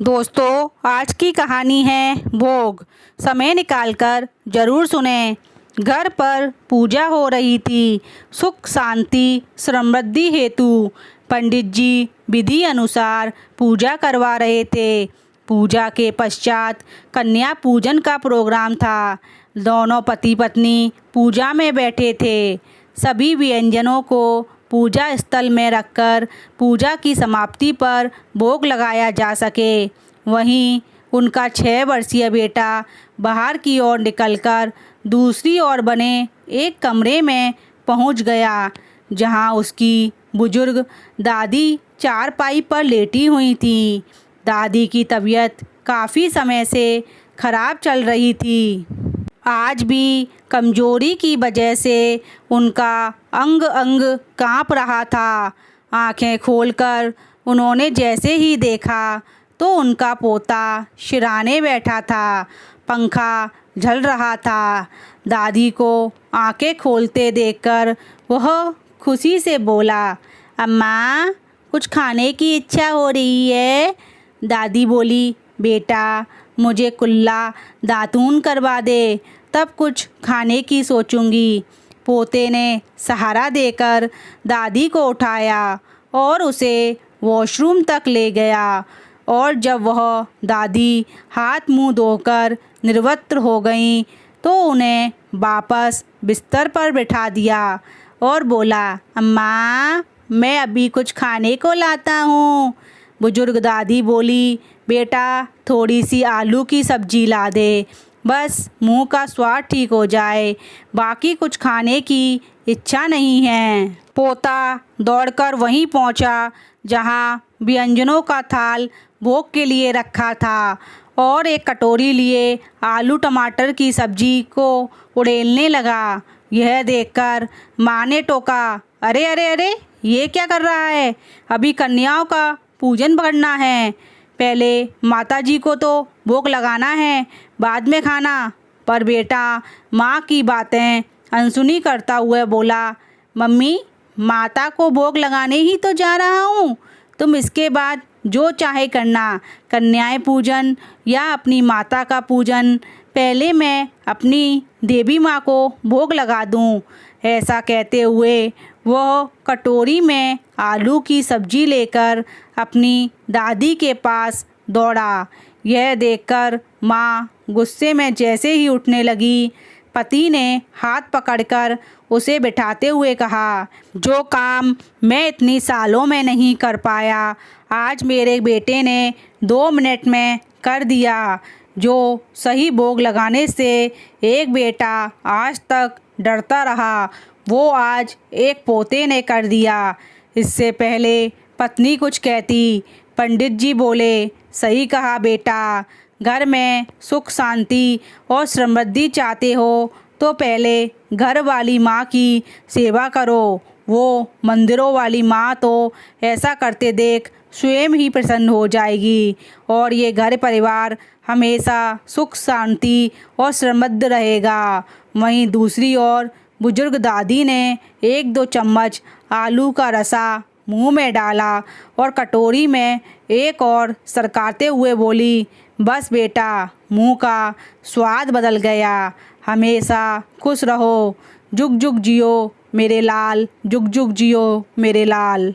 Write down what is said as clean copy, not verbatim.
दोस्तों, आज की कहानी है भोग। समय निकालकर जरूर सुने। घर पर पूजा हो रही थी। सुख शांति समृद्धि हेतु पंडित जी विधि अनुसार पूजा करवा रहे थे। पूजा के पश्चात कन्या पूजन का प्रोग्राम था। दोनों पति पत्नी पूजा में बैठे थे। सभी व्यंजनों को पूजा स्थल में रखकर पूजा की समाप्ति पर भोग लगाया जा सके। वहीं उनका 6 वर्षीय बेटा बाहर की ओर निकलकर दूसरी ओर बने एक कमरे में पहुंच गया, जहां उसकी बुजुर्ग दादी चारपाई पर लेटी हुई थी। दादी की तबीयत काफ़ी समय से खराब चल रही थी। आज भी कमजोरी की वजह से उनका अंग अंग कांप रहा था। आंखें खोलकर उन्होंने जैसे ही देखा तो उनका पोता सिरहाने बैठा था। पंखा झल रहा था। दादी को आंखें खोलते देखकर वह खुशी से बोला, अम्मा, कुछ खाने की इच्छा हो रही है। दादी बोली, बेटा, मुझे कुल्ला दातून करवा दे, तब कुछ खाने की सोचूंगी। पोते ने सहारा देकर दादी को उठाया और उसे वॉशरूम तक ले गया। और जब वह दादी हाथ मुंह धोकर निर्वस्त्र हो गईं तो उन्हें वापस बिस्तर पर बिठा दिया और बोला, अम्मा, मैं अभी कुछ खाने को लाता हूँ। बुजुर्ग दादी बोली, बेटा, थोड़ी सी आलू की सब्जी ला दे, बस मुंह का स्वाद ठीक हो जाए, बाकी कुछ खाने की इच्छा नहीं है। पोता दौड़कर वहीं पहुंचा जहां व्यंजनों का थाल भोग के लिए रखा था और एक कटोरी लिए आलू टमाटर की सब्जी को उड़ेलने लगा। यह देखकर माँ ने टोका, अरे अरे अरे, ये क्या कर रहा है? अभी कन्याओं का पूजन करना है। पहले माताजी को तो भोग लगाना है, बाद में खाना। पर बेटा माँ की बातें अनसुनी करता हुआ बोला, मम्मी, माता को भोग लगाने ही तो जा रहा हूँ। तुम इसके बाद जो चाहे करना, कन्याएं पूजन या अपनी माता का पूजन। पहले मैं अपनी देवी माँ को भोग लगा दूँ। ऐसा कहते हुए वह कटोरी में आलू की सब्जी लेकर अपनी दादी के पास दौड़ा। यह देखकर माँ गुस्से में जैसे ही उठने लगी, पति ने हाथ पकड़कर उसे बिठाते हुए कहा, जो काम मैं इतनी सालों में नहीं कर पाया, आज मेरे बेटे ने 2 मिनट में कर दिया। जो सही भोग लगाने से एक बेटा आज तक डरता रहा, वो आज एक पोते ने कर दिया। इससे पहले पत्नी कुछ कहती, पंडित जी बोले, सही कहा बेटा, घर में सुख शांति और समृद्धि चाहते हो तो पहले घर वाली माँ की सेवा करो। वो मंदिरों वाली माँ तो ऐसा करते देख स्वयं ही प्रसन्न हो जाएगी और ये घर परिवार हमेशा सुख शांति और समृद्ध रहेगा। वहीं दूसरी ओर बुजुर्ग दादी ने 1-2 चम्मच आलू का रसा मुंह में डाला और कटोरी में एक और सरकाते हुए बोली, बस बेटा, मुंह का स्वाद बदल गया। हमेशा खुश रहो, जुग जुग जियो मेरे लाल, जुग जुग जियो मेरे लाल।